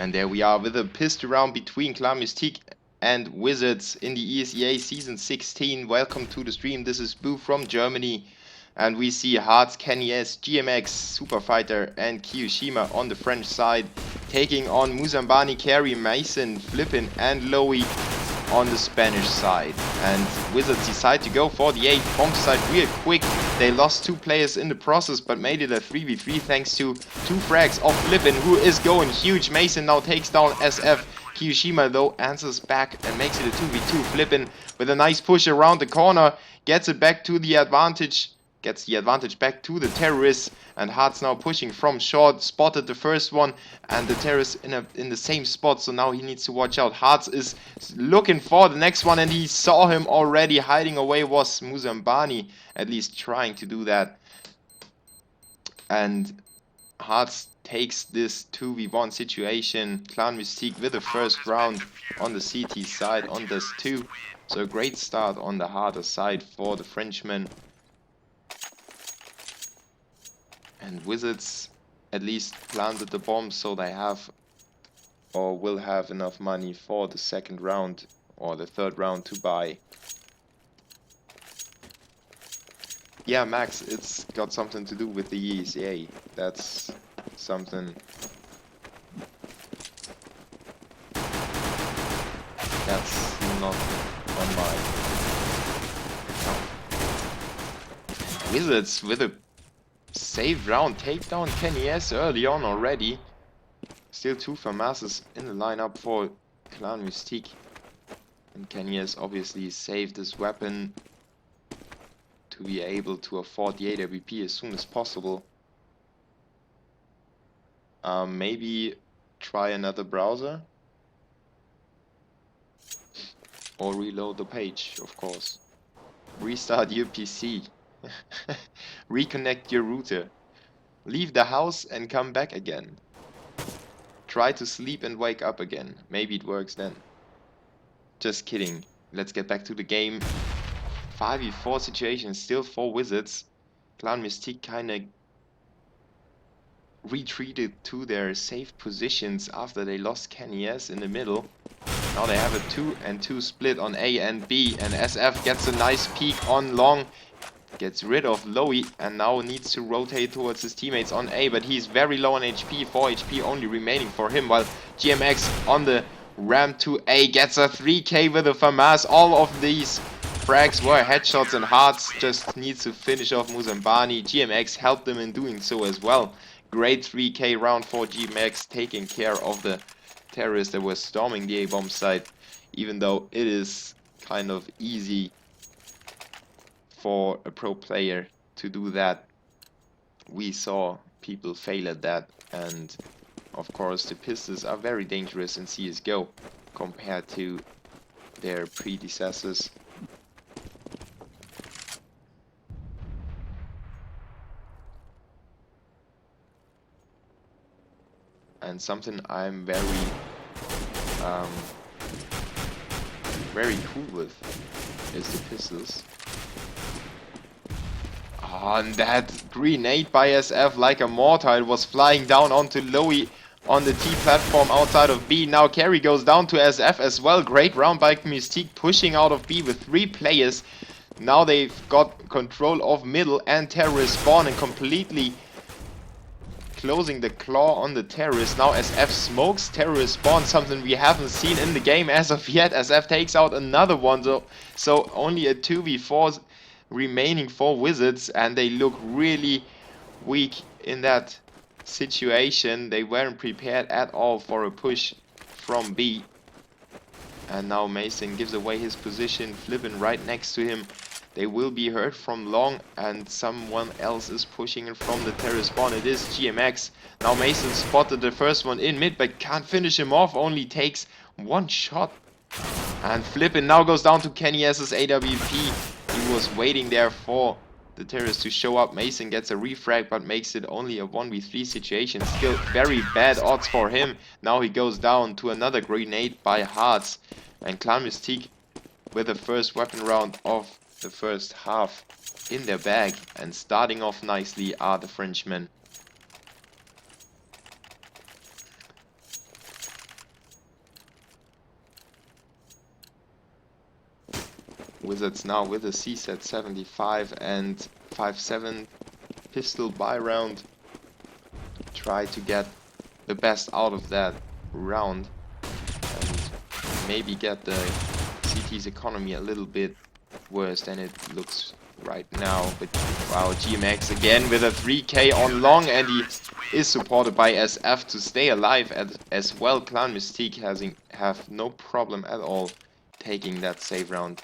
And there we are with a pissed round between Clan-Mystik and Wizards in the ESEA Season 16. Welcome to the stream. This is Boo from Germany. And we see Hearts, Kenny S, GMX, Super Fighter and Kiyoshima on the French side, taking on Muzambani, Carey, Mason, Flippin and Lowy on the Spanish side. And Wizards decide to go for the 8 bomb side real quick. They lost 2 players in the process, but made it a 3v3 thanks to 2 frags of Flippin, who is going huge. Mason now takes down SF. Kiyoshima though answers back and makes it a 2v2. Flippin with a nice push around the corner, gets it back to the advantage. Gets the advantage back to the terrorists, and Hearts now pushing from short, spotted the first one, and the terrorist in the same spot, so now he needs to watch out. Hearts is looking for the next one, and he saw him already. Hiding away was Muzambani, at least trying to do that. And Hearts takes this 2v1 situation. Clan-Mystik with the first round on the CT side on this 2. So a great start on the harder side for the Frenchman. And Wizards at least planted the bomb, so they have or will have enough money for the second round or the third round to buy. Yeah, Max, it's got something to do with the ESEA. That's something that's not on my account. Wizards with a save round, take down Kenny S early on already. Still 2 FAMASes in the lineup for Clan-Mystik. And Kenny S obviously saved his weapon to be able to afford the AWP as soon as possible. Maybe try another browser. Or reload the page, of course. Restart your PC. Reconnect your router. Leave the house and come back again. Try to sleep and wake up again. Maybe it works then. Just kidding. Let's get back to the game. 5v4 situation still for Wizards. Clan-Mystik kinda retreated to their safe positions after they lost Kenny S in the middle. Now they have a 2-and-2 split on A and B, and SF gets a nice peek on long. Gets rid of Lowy and now needs to rotate towards his teammates on A, but he's very low on HP, 4 HP only remaining for him, while GMX on the ramp to A gets a 3k with a FAMAS. All of these frags were headshots, and Hearts just needs to finish off Muzambani. GMX helped them in doing so as well. Great 3k round for GMX, taking care of the terrorists that were storming the A-bomb site, even though it is kind of easy for a pro player to do that. We saw people fail at that, and of course the pistols are very dangerous in CSGO compared to their predecessors. And something I'm very cool with is the pistols. And that grenade by SF like a mortar, it was flying down onto Lowy on the T platform outside of B. Now Carey goes down to SF as well. Great round by Mystik, pushing out of B with 3 players. Now they've got control of middle and terrorist spawn and completely closing the claw on the terrorist. Now SF smokes terrorist spawn, something we haven't seen in the game as of yet. SF takes out another one, so only a 2v4 remaining for Wizards, and they look really weak in that situation. They weren't prepared at all for a push from B. And now Mason gives away his position, Flippin right next to him. They will be heard from long, and someone else is pushing in from the terrorist spawn. It is GMX. Now Mason spotted the first one in mid, but can't finish him off, only takes 1 shot. And Flippin now goes down to Kenny S's AWP. He was waiting there for the terrorist to show up. Mason gets a refrag, but makes it only a 1v3 situation. Still very bad odds for him. Now he goes down to another grenade by Hearts. And Clan-Mystik with the first weapon round of the first half in their bag, and starting off nicely are the Frenchmen. Wizards now with a CZ 75 and 5.7 pistol buy round. Try to get the best out of that round and maybe get the CT's economy a little bit worse than it looks right now. But wow, GMX again with a 3k on long, and he is supported by SF to stay alive as well. Clan-Mystik have no problem at all taking that save round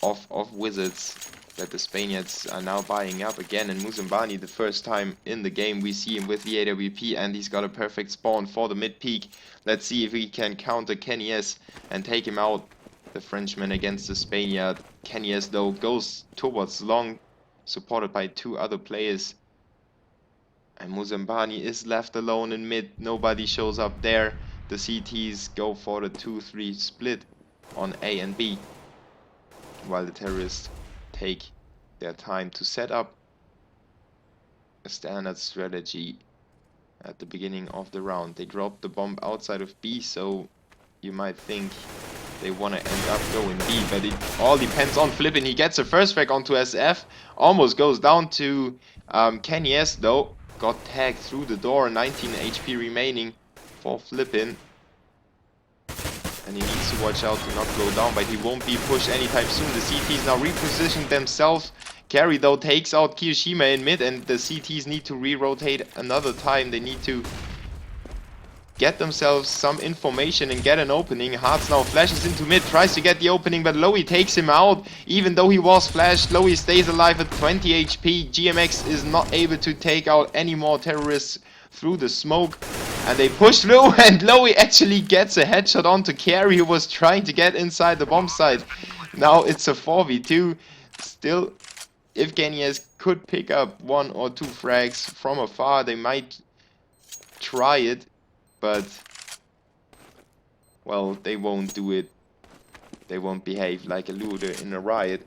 of Wizards that the Spaniards are now buying up again. And Muzambani, the first time in the game we see him with the AWP, and he's got a perfect spawn for the mid peak. Let's see if he can counter Kenny S and take him out, the Frenchman against the Spaniard. Kenny S though goes towards long, supported by two other players. And Muzambani is left alone in mid, nobody shows up there. The CTs go for the 2-3 split on A and B, while the terrorists take their time to set up a standard strategy at the beginning of the round. They dropped the bomb outside of B, so you might think they want to end up going B, but it all depends on Flippin. He gets a first frag onto SF, almost goes down to Kenny S though, got tagged through the door, 19 HP remaining for Flippin. And he needs to watch out to not go down, but he won't be pushed anytime soon. The CTs now reposition themselves. Carry though takes out Kiyoshima in mid, and the CTs need to re-rotate another time. They need to get themselves some information and get an opening. Hearts now flashes into mid, tries to get the opening, but Lowy takes him out. Even though he was flashed, Lowy stays alive at 20 HP. GMX is not able to take out any more terrorists through the smoke. And they push through, and Lowy actually gets a headshot onto Carey, who was trying to get inside the bomb site. Now it's a 4v2. Still, if Genius could pick up 1 or 2 frags from afar, they might try it. But, well, they won't do it. They won't behave like a looter in a riot.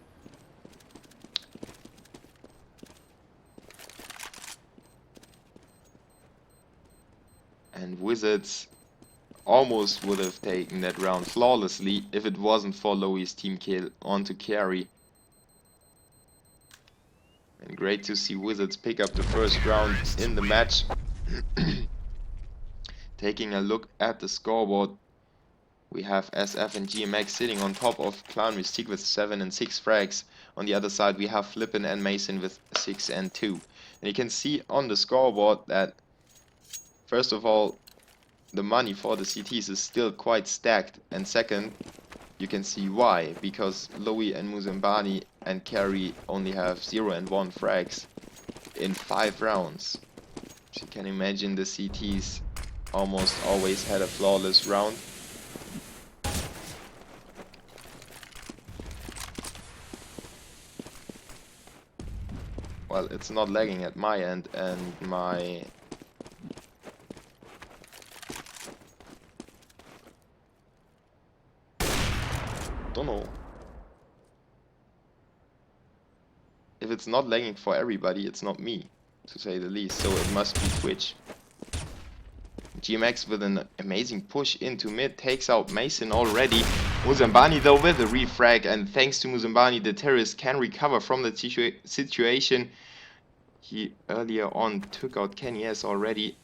And Wizards almost would have taken that round flawlessly if it wasn't for Lowy's team kill onto Carry. And great to see Wizards pick up the first round in the match. Taking a look at the scoreboard, we have SF and GMX sitting on top of Clan-Mystik with 7 and 6 frags. On the other side we have Flippin and Mason with 6 and 2. And you can see on the scoreboard that, first of all, the money for the CTs is still quite stacked, and second, you can see why, because Lowy and Muzambani and Carry only have 0 and 1 frags in 5 rounds. So you can imagine the CTs almost always had a flawless round. Well, it's not lagging at my end, and my don't know if it's not lagging for everybody. It's not me, to say the least, so it must be Twitch. GMX with an amazing push into mid takes out Mason already. Muzambani though with a refrag, and thanks to Muzambani the terrorist can recover from the situation. He earlier on took out Kenny S already.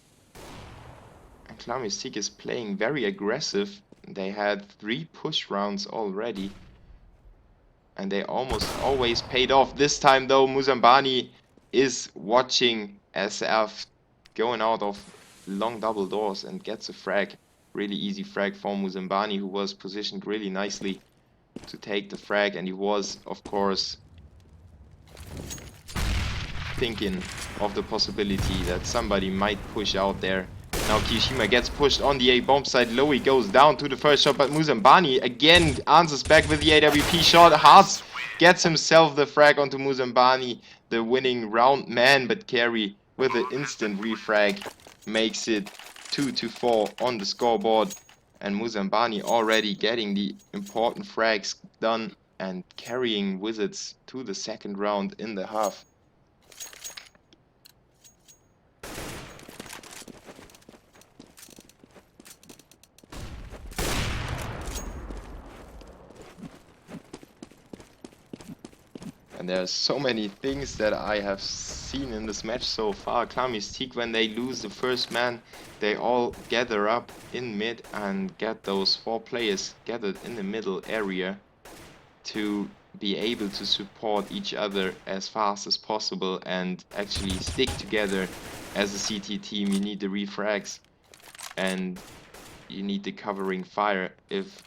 And Clan-Mystik is playing very aggressive. They had 3 push rounds already, and they almost always paid off. This time though, Muzambani is watching SF going out of long double doors and gets a frag. Really easy frag for Muzambani, who was positioned really nicely to take the frag, and he was of course thinking of the possibility that somebody might push out there. Now Kiyoshima gets pushed on the A bomb side. Lowy goes down to the first shot, but Muzambani again answers back with the AWP shot. Haas gets himself the frag onto Muzambani, the winning round man, but Carey with an instant refrag makes it 2-4 on the scoreboard. And Muzambani already getting the important frags done and carrying Wizards to the second round in the half. And there's so many things that I have seen in this match so far. Clan-Mystik, when they lose the first man, they all gather up in mid and get those 4 players gathered in the middle area to be able to support each other as fast as possible and actually stick together as a CT team. You need the refrags and you need the covering fire. If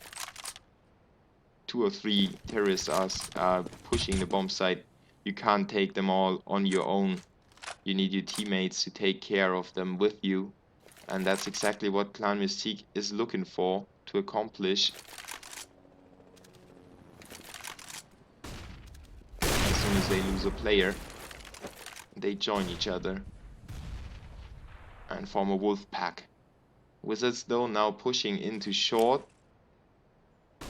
2 or 3 terrorists are pushing the bomb site, you can't take them all on your own. You need your teammates to take care of them with you, and that's exactly what Clan-Mystik is looking for to accomplish. As soon as they lose a player, they join each other and form a wolf pack. Wizards though now pushing into short.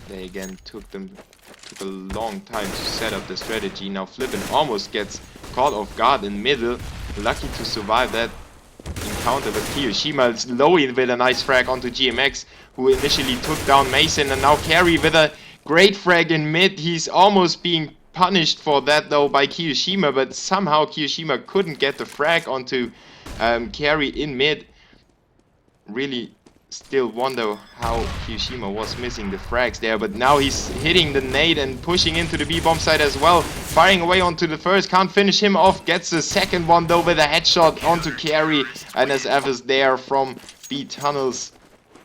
They again took a long time to set up the strategy. Now Flippin almost gets caught off guard in middle. Lucky to survive that encounter with Kiyoshima. It's Lowy with a nice frag onto GMX, who initially took down Mason, and now Carry with a great frag in mid. He's almost being punished for that though by Kiyoshima, but somehow Kiyoshima couldn't get the frag onto Carry in mid. Really still wonder how Kiyoshima was missing the frags there, but now he's hitting the nade and pushing into the B-bomb site as well, firing away onto the first, can't finish him off, gets the second one though with a headshot onto Carry, and SF is there from B tunnels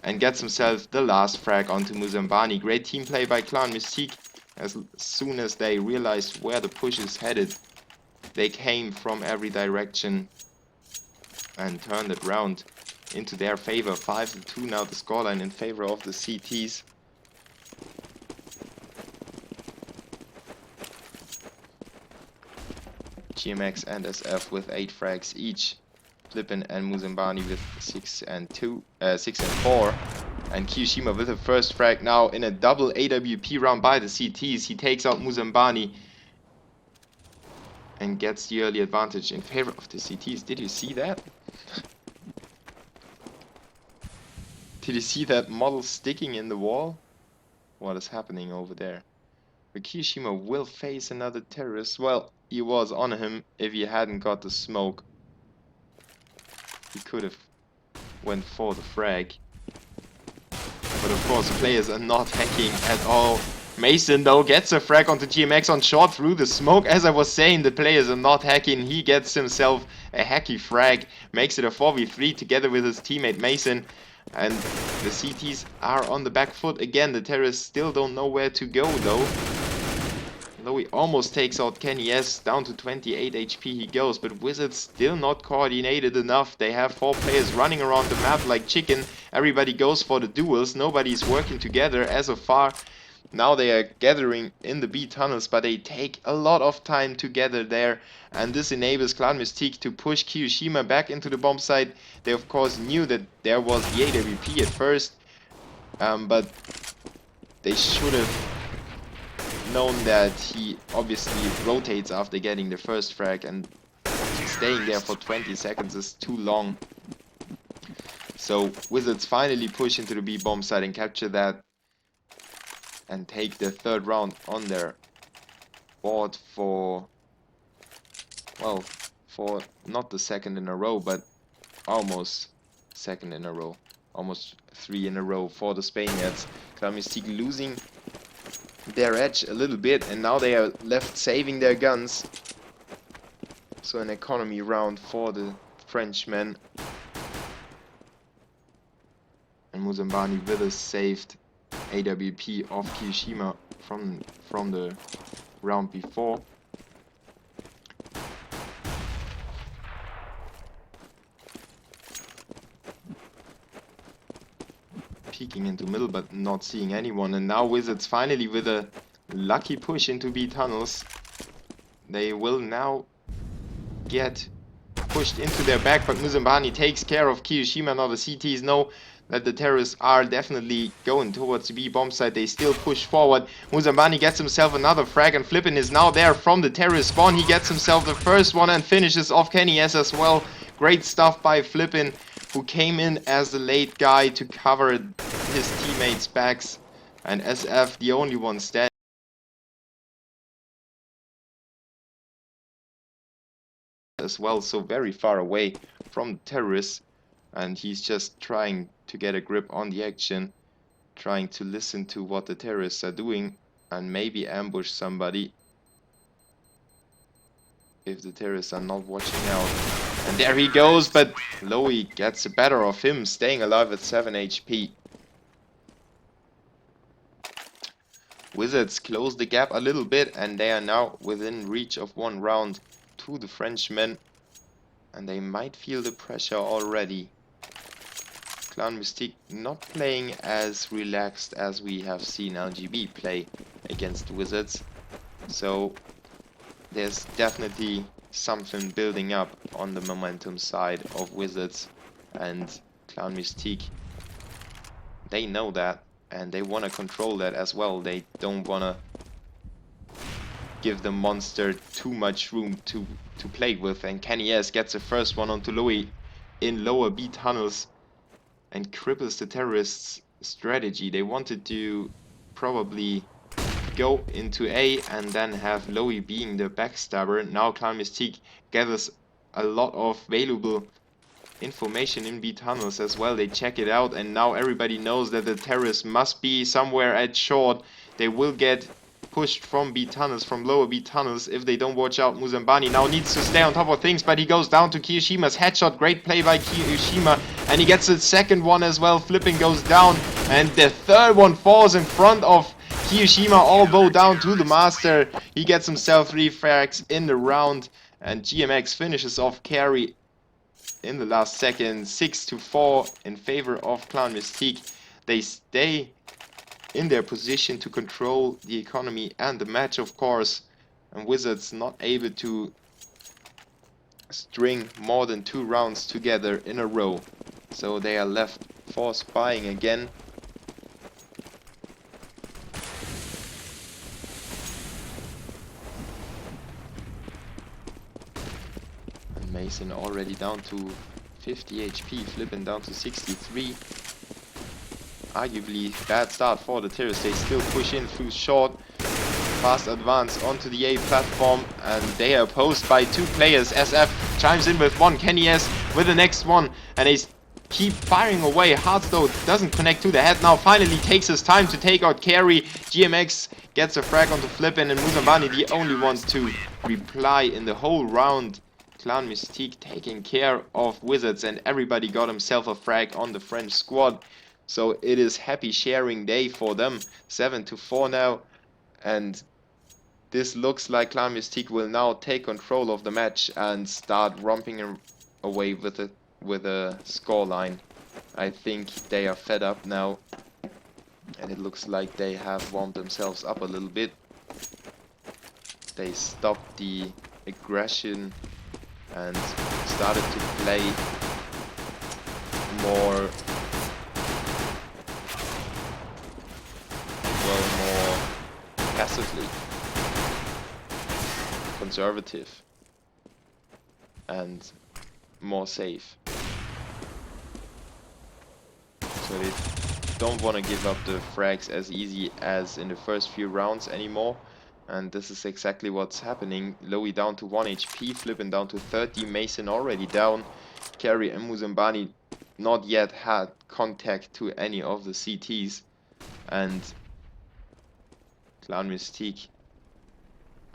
and gets himself the last frag onto Muzambani. Great team play by Clan-Mystik. As soon as they realized where the push is headed, they came from every direction and turned it round into their favor. 5-2 now the scoreline in favor of the CTs. GMX and SF with 8 frags each. Flippin and Muzambani with 6 and 4. And Kiyoshima with the first frag now in a double AWP round by the CTs. He takes out Muzambani and gets the early advantage in favor of the CTs. Did you see that? Did you see that model sticking in the wall? What is happening over there? But Kiyoshima will face another terrorist. Well, he was on him. If he hadn't got the smoke, he could have went for the frag. But of course, the players are not hacking at all. Mason though gets a frag onto GMX on short through the smoke. As I was saying, the players are not hacking. He gets himself a hacky frag, makes it a 4v3 together with his teammate Mason. And the CTs are on the back foot again. The terrorists still don't know where to go though. Though he almost takes out Kenny S, down to 28 HP he goes, but Wizards still not coordinated enough. They have 4 players running around the map like chicken. Everybody goes for the duels. Nobody's working together as of far. Now they are gathering in the B tunnels, but they take a lot of time to gather there. And this enables Clan-Mystik to push Kiyoshima back into the bomb site. They of course knew that there was the AWP at first, but they should have known that he obviously rotates after getting the first frag, and staying there for 20 seconds is too long. So Wizards finally push into the B bomb site and capture that and take the third round on their board for, well, for not the second in a row, but almost second in a row. Almost 3 in a row for the Spaniards. Clan-Mystik losing their edge a little bit, and now they are left saving their guns. So an economy round for the Frenchmen. And Muzambani with a saved AWP of Kiyoshima from the round before. Peeking into middle but not seeing anyone, and now Wizards finally with a lucky push into B tunnels. They will now get pushed into their back, but Muzambani takes care of Kiyoshima. Now the CTs know that the terrorists are definitely going towards the B bomb site. They still push forward. Muzambani gets himself another frag, and Flippin is now there from the terrorist spawn. He gets himself the first one and finishes off Kenny S as well. Great stuff by Flippin, who came in as the late guy to cover his teammates' backs, and SF the only one standing. as well, so very far away from the terrorists. And he's just trying to get a grip on the action, trying to listen to what the terrorists are doing and maybe ambush somebody if the terrorists are not watching out. And there he goes, but Lowy gets the better of him, staying alive at 7 HP. Wizards close the gap a little bit, and they are now within reach of 1 round to the Frenchmen. And they might feel the pressure already. Clan-Mystik not playing as relaxed as we have seen LGB play against Wizards. So there's definitely something building up on the momentum side of Wizards, and Clan-Mystik, they know that and they want to control that as well. They don't want to give the monster too much room to play with, and Kenny S gets the first one onto Louis in lower B tunnels and cripples the terrorists' strategy. They wanted to probably go into A and then have Lowy being the backstabber. Now Clan-Mystik gathers a lot of valuable information in B tunnels as well. They check it out, and now everybody knows that the terrorists must be somewhere at short. They will get pushed from B tunnels, from lower B tunnels, if they don't watch out. Muzambani now needs to stay on top of things, but he goes down to Kiyoshima's headshot. Great play by Kiyoshima, and he gets the second one as well. Flipping goes down, and the third one falls in front of Kiyoshima, all bow down to the master. He gets himself 3 frags in the round, and GMX finishes off carry in the last second, 6-4 in favor of Clan-Mystik. They stay in their position to control the economy and the match, of course, and Wizards not able to string more than 2 rounds together in a row, so they are left for spying again. And Mason already down to 50 HP, flipping down to 63. Arguably bad start for the terrorists. They still push in through short. Fast advance onto the A platform, and they are opposed by 2 players. SF chimes in with 1, Kenny S with the next one, and they keep firing away. Hearthstone doesn't connect to the head now. Finally takes his time to take out Carry. GMX gets a frag onto Flippin, and Muzambani the only ones to reply in the whole round. Clan-Mystik taking care of Wizards, and everybody got himself a frag on the French squad. So it is happy sharing day for them. 7-4 now, and this looks like Clan-Mystik will now take control of the match and start romping away with a scoreline. I think they are fed up now, and it looks like they have warmed themselves up a little bit. They stopped the aggression and started to play more passively, conservative, and more safe. So they don't want to give up the frags as easy as in the first few rounds anymore, and this is exactly what's happening. Lowy down to 1 HP, Flippin down to 30, Mason already down. Carry and Muzambani not yet had contact to any of the CTs, and Clan-Mystik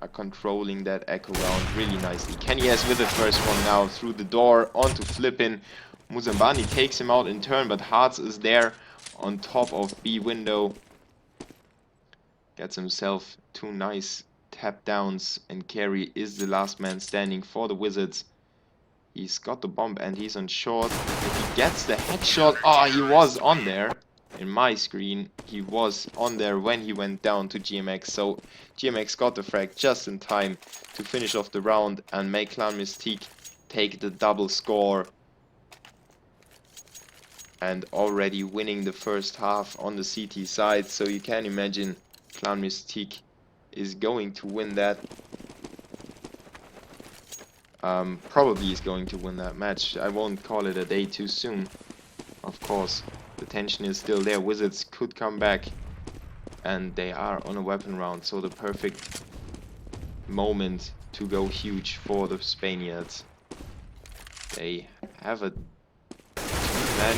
are controlling that echo round really nicely. Kenny S with the first one now through the door onto Flippin. Muzambani takes him out in turn, but Hearts is there on top of B window. Gets himself 2 nice tap downs, and Carry is the last man standing for the Wizards. He's got the bomb and he's on short. If he gets the headshot, oh, he was on there. In my screen, he was on there when he went down to GMX, so GMX got the frag just in time to finish off the round and make Clan-Mystik take the double score, and already winning the first half on the CT side. So you can imagine Clan-Mystik is going to win that. Probably is going to win that match. I won't call it a day too soon, of course. The tension is still there. Wizards could come back, and they are on a weapon round, so the perfect moment to go huge for the Spaniards. They have a two-man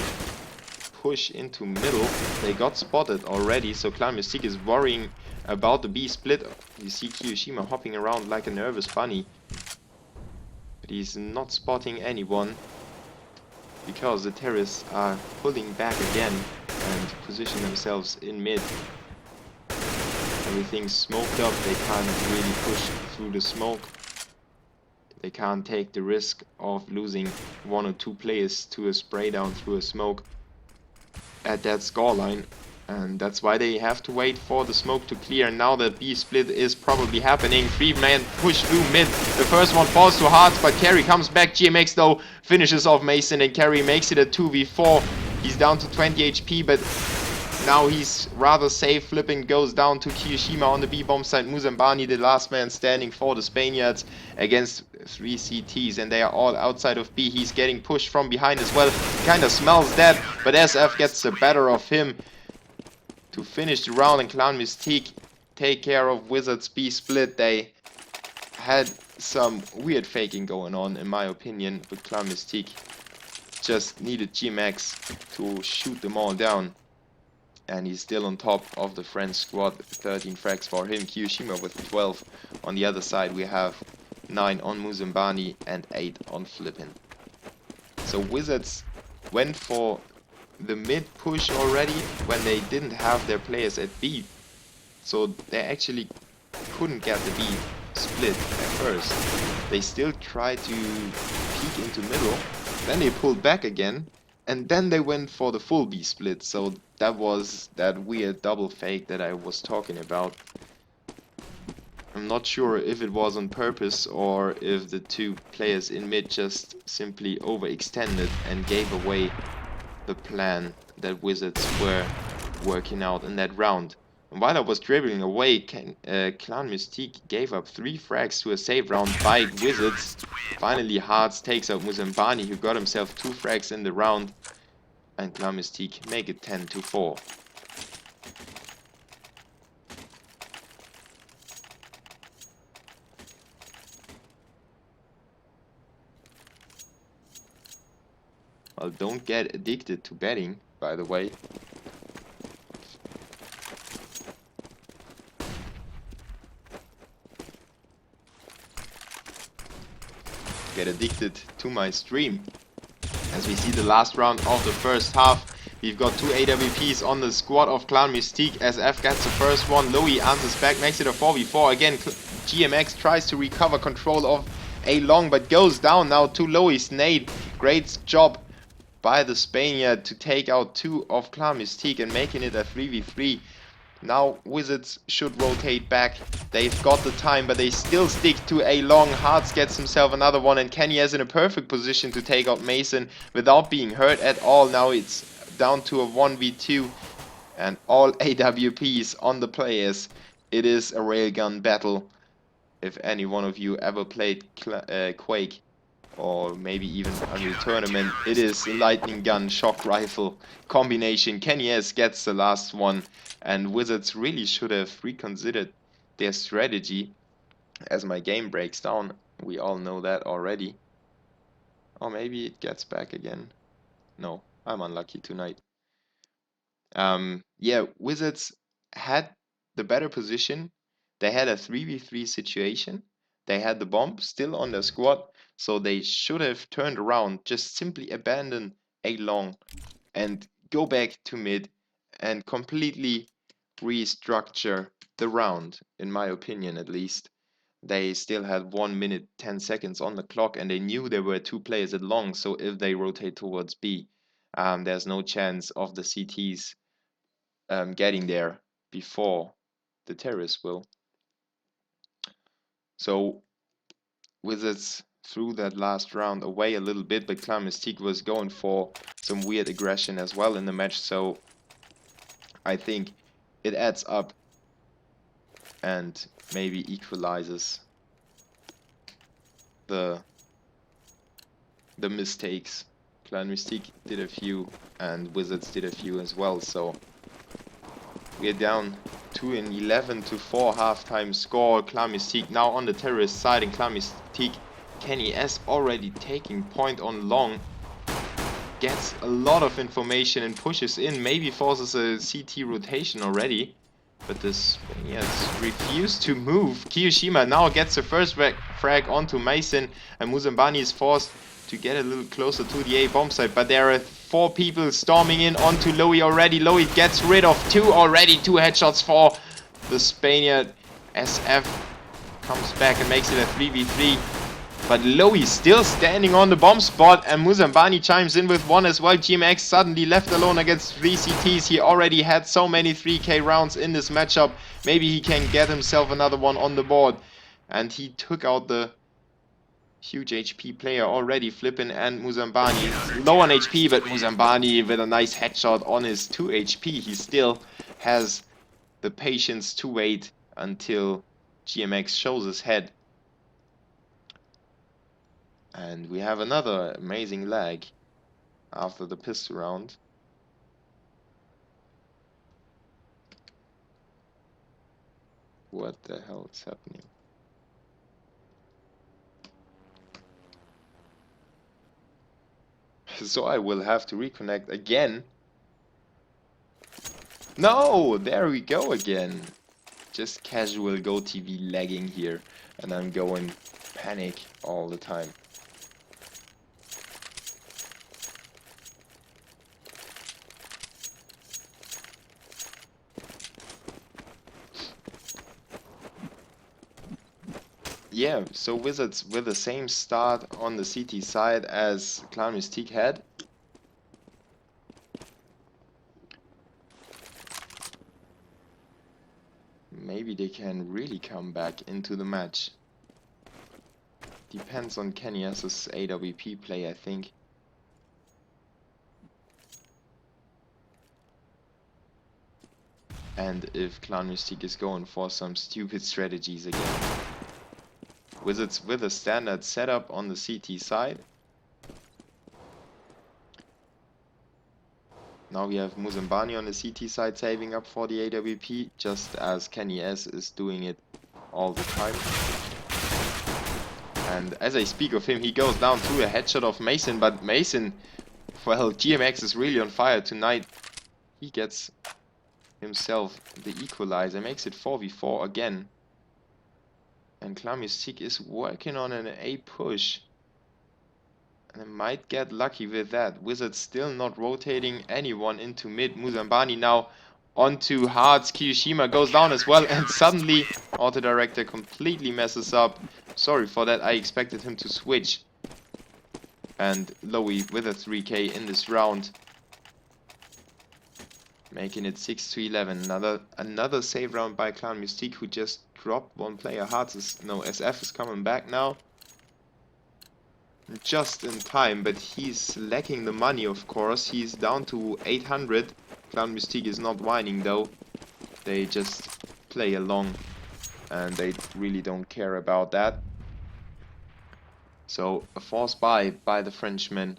push into middle. They got spotted already, so Clan-Mystik is worrying about the B split. You see Kiyoshima hopping around like a nervous bunny, but he's not spotting anyone because the terrorists are pulling back again and position themselves in mid. Everything's smoked up, they can't really push through the smoke. They can't take the risk of losing one or two players to a spray down through a smoke at that scoreline, and that's why they have to wait for the smoke to clear. Now the B split is probably happening. 3-man push through mid. The first one falls to Hearts, but Carry comes back. GMX though finishes off Mason, and Carry makes it a 2v4. He's down to 20 HP, but now he's rather safe. Flipping goes down to Kiyoshima on the B bomb side. Muzambani, the last man standing for the Spaniards against 3 CTs, and they are all outside of B. He's getting pushed from behind as well. Kind of smells that, but SF gets the better of him to finish the round, and Clan-Mystik take care of Wizards B split. They had some weird faking going on, in my opinion, but Clan-Mystik just needed GMX to shoot them all down. And he's still on top of the French squad. 13 frags for him. Kiyoshima with 12. On the other side we have 9 on Muzambani and 8 on Flippin. So Wizards went for the mid push already when they didn't have their players at B. So they actually couldn't get the B split at first. They still tried to peek into middle. Then they pulled back again. And then they went for the full B split, so that was that weird double fake that I was talking about. I'm not sure if it was on purpose or if the two players in mid just simply overextended and gave away the plan that Wizards were working out in that round. And while I was dribbling away, Clan-Mystik gave up 3 frags to a save round by Wizards. Finally, Hearts takes out Muzambani, who got himself 2 frags in the round. And Clan-Mystik make it 10-4. Well, don't get addicted to betting, by the way. Get addicted to my stream. As we see the last round of the first half, we've got 2 AWPs on the squad of Clan-Mystik. SF gets the first one. Louis answers back, makes it a 4v4. Again, GMX tries to recover control of A long, but goes down now to Louis' nade. Great job by the Spaniard to take out 2 of Clan-Mystik and making it a 3v3. Now Wizards should rotate back. They've got the time, but they still stick to A long. Hearts gets himself another one, and Kenny is in a perfect position to take out Mason without being hurt at all. Now it's down to a 1v2 and all AWPs on the players. It is a railgun battle. If any one of you ever played Quake, or maybe even Unreal Tournament, it is a lightning gun shock rifle combination. Kenny S gets the last one, and Wizards really should have reconsidered their strategy. As my game breaks down, we all know that already. Or maybe it gets back again. No, I'm unlucky tonight. Yeah, Wizards had the better position. They had a 3v3 situation. They had the bomb still on their squad, so they should have turned around, just simply abandon A long and go back to mid and completely restructure the round, in my opinion at least. They still had 1 minute 10 seconds on the clock, and they knew there were 2 players at long, so if they rotate towards B, there's no chance of the CTs getting there before the terrorists will. So Wizards threw that last round away a little bit, but Clan-Mystik was going for some weird aggression as well in the match, so I think it adds up and maybe equalizes the mistakes. Clan-Mystik did a few and Wizards did a few as well, so we're down to an 11-4 halftime score. Clan-Mystik now on the terrorist side, and Clan-Mystik Kenny S already taking point on long. Gets a lot of information and pushes in. Maybe forces a CT rotation already. But this Spaniards refuse to move. Kiyoshima now gets the first frag onto Mason. And Muzambani is forced to get a little closer to the A bomb site. But there are 4 people storming in onto Lowy already. Lowy gets rid of 2 already. 2 headshots for the Spaniard. SF comes back and makes it a 3v3. But Lowy still standing on the bomb spot, and Muzambani chimes in with 1 as well. GMX suddenly left alone against 3 CTs. He already had so many 3k rounds in this matchup. Maybe he can get himself another one on the board. And he took out the huge HP player already, Flippin and Muzambani. Low on HP, but Muzambani with a nice headshot on his 2 HP. He still has the patience to wait until GMX shows his head. And we have another amazing lag after the pistol round. What the hell is happening? So I will have to reconnect again. No, there we go again. Just casual GoTV lagging here, and I'm going panic all the time. Yeah, so Wizards with the same start on the CT side as Clan-Mystik had. Maybe they can really come back into the match. Depends on Kenny S's AWP play, I think. And if Clan-Mystik is going for some stupid strategies again. Wizards with a standard setup on the CT side. Now we have Muzambani on the CT side saving up for the AWP, just as Kenny S is doing it all the time. And as I speak of him, he goes down to a headshot of Mason, but Mason, well, GMX is really on fire tonight. He gets himself the equalizer, makes it 4v4 again. And Clan-Mystik is working on an A push. And I might get lucky with that. Wizards still not rotating anyone into mid. Muzambani now onto Hearts. Kiyoshima goes down as well. And suddenly, Auto Director completely messes up. Sorry for that. I expected him to switch. And Lowy with a 3k in this round. Making it 6-11. Another save round by Clan-Mystik, who just dropped 1 player. Hearts is... no, SF is coming back now. Just in time, but he's lacking the money, of course. He's down to 800. Clan-Mystik is not whining though. They just play along and they really don't care about that. So a forced buy by the Frenchman,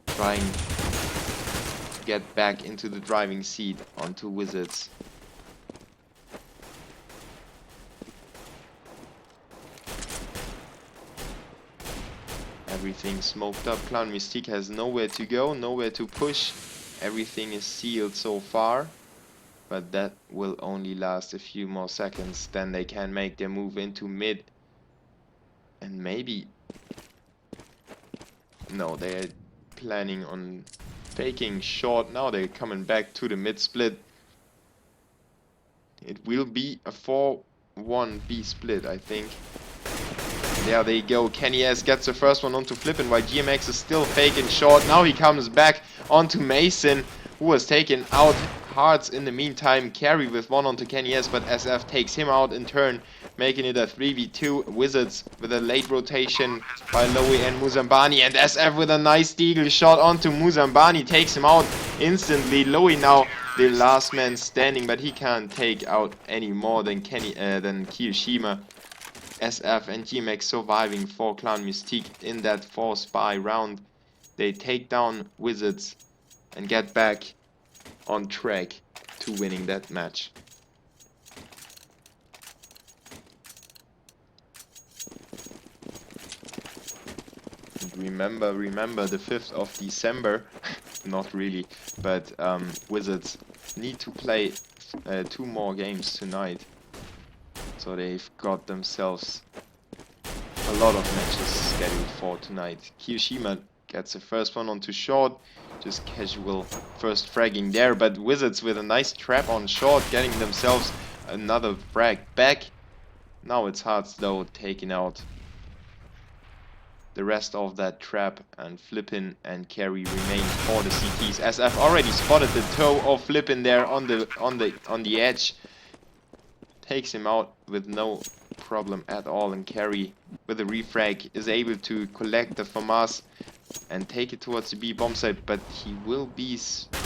trying to get back into the driving seat onto Wizards. Everything smoked up. Clan-Mystik has nowhere to go, nowhere to push. Everything is sealed so far. But that will only last a few more seconds. Then they can make their move into mid. And maybe... no, they're planning on taking short. Now they're coming back to the mid split. It will be a 4-1B split, I think. There they go. Kenny S gets the first one onto Flippin, while GMX is still faking short. Now he comes back onto Mason, who has taken out Hearts in the meantime. Carry with 1 onto Kenny S, but SF takes him out in turn, making it a 3v2. Wizards with a late rotation by Lowy and Muzambani, and SF with a nice deagle shot onto Muzambani, takes him out instantly. Lowy now the last man standing, but he can't take out any more than Kiyoshima. SF and GMX surviving for Clan-Mystik in that forced buy round. They take down Wizards and get back on track to winning that match. remember the 5th of December. Not really, but Wizards need to play 2 more games tonight. So they've got themselves a lot of matches scheduled for tonight. Kiyoshima gets the first one onto short. Just casual first fragging there, but Wizards with a nice trap on short, getting themselves another frag back. Now it's Hearts though, taking out the rest of that trap, and Flippin and Carry remain for the CTs. SF already spotted the toe of Flippin there on the edge. Takes him out with no problem at all, and Carry with a refrag is able to collect the FAMAS and take it towards the B bomb site, but he will be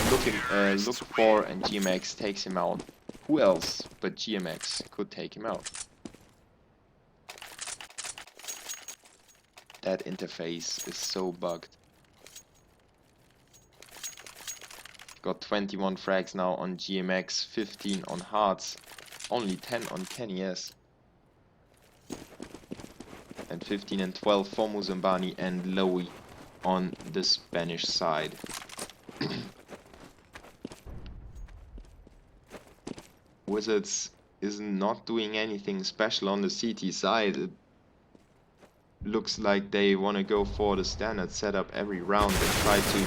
looked for, and GMX takes him out. Who else but GMX could take him out? That interface is so bugged. Got 21 frags now on GMX, 15 on Hearts, only 10 on Kenny S. And 15 and 12 for Muzambani and Lowy on the Spanish side. Wizards is not doing anything special on the CT side. It looks like they want to go for the standard setup every round and try to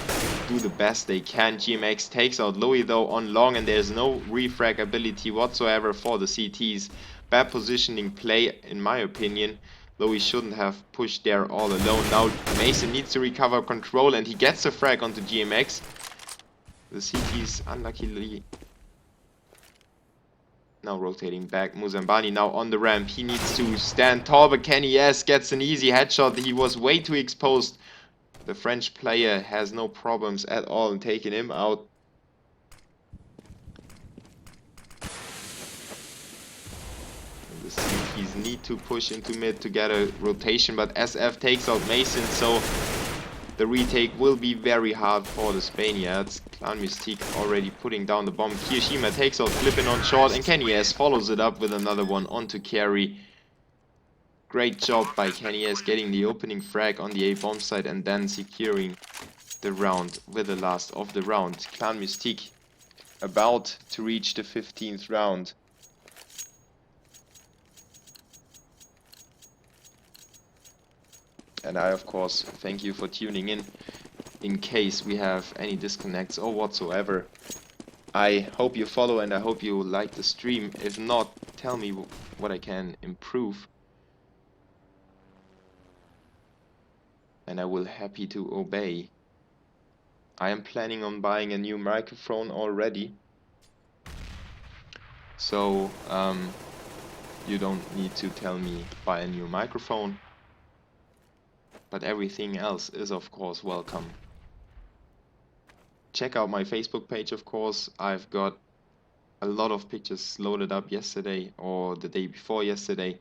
do the best they can. GMX takes out Louis though on long, and there's no refrag ability whatsoever for the CTs. Bad positioning play in my opinion. Louis shouldn't have pushed there all alone. Now Mason needs to recover control, and he gets a frag onto GMX. The CTs unluckily now rotating back. Muzambani now on the ramp. He needs to stand tall, but Kenny S gets an easy headshot. He was way too exposed. The French player has no problems at all in taking him out. The CTs need to push into mid to get a rotation, but SF takes out Mason, so the retake will be very hard for the Spaniards. Clan-Mystik already putting down the bomb. Kiyoshima takes out Flippin on short, and Kenny S follows it up with another one onto Carry. Great job by Kenny S getting the opening frag on the A bomb site and then securing the round with the last of the round. Clan-Mystik about to reach the 15th round. And I, of course, thank you for tuning in case we have any disconnects or whatsoever. I hope you follow and I hope you like the stream. If not, tell me what I can improve. And I will happy to obey. I am planning on buying a new microphone already. So, you don't need to tell me buy a new microphone. But everything else is of course welcome. Check out my Facebook page, of course. I've got a lot of pictures loaded up yesterday or the day before yesterday,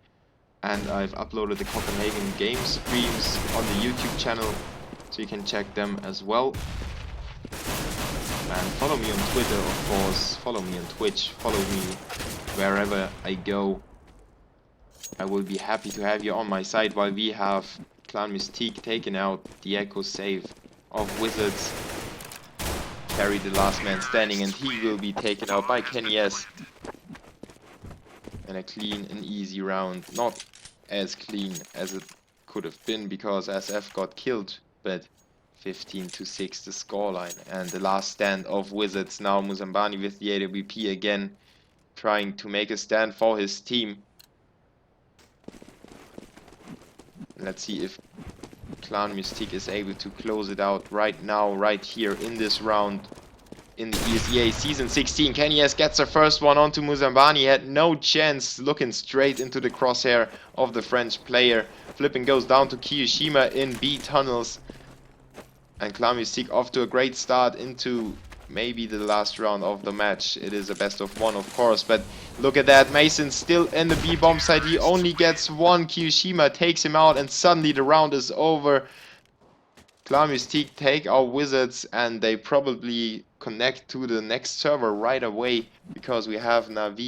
and I've uploaded the Copenhagen game streams on the YouTube channel, so you can check them as well. And follow me on Twitter, of course, follow me on Twitch, follow me wherever I go. I will be happy to have you on my side while we have Clan-Mystik taken out the echo save of Wizards. Carry the last man standing, and he will be taken out by Kenny S. And a clean and easy round. Not as clean as it could have been because SF got killed, but 15-6 the scoreline. And the last stand of Wizards now. Muzambani with the AWP again, trying to make a stand for his team. Let's see if Clan-Mystik is able to close it out right now, right here in this round in the ESEA Season 16. Kenny S gets the first one onto Muzambani. Had no chance, looking straight into the crosshair of the French player. Flipping goes down to Kiyoshima in B tunnels. And Clan-Mystik off to a great start into maybe the last round of the match. It is a best of one, of course, but look at that. Mason still in the B bomb site. He only gets one. Kiyoshima takes him out, and suddenly the round is over. Clan-Mystik take our Wizards, and they probably connect to the next server right away because we have Navi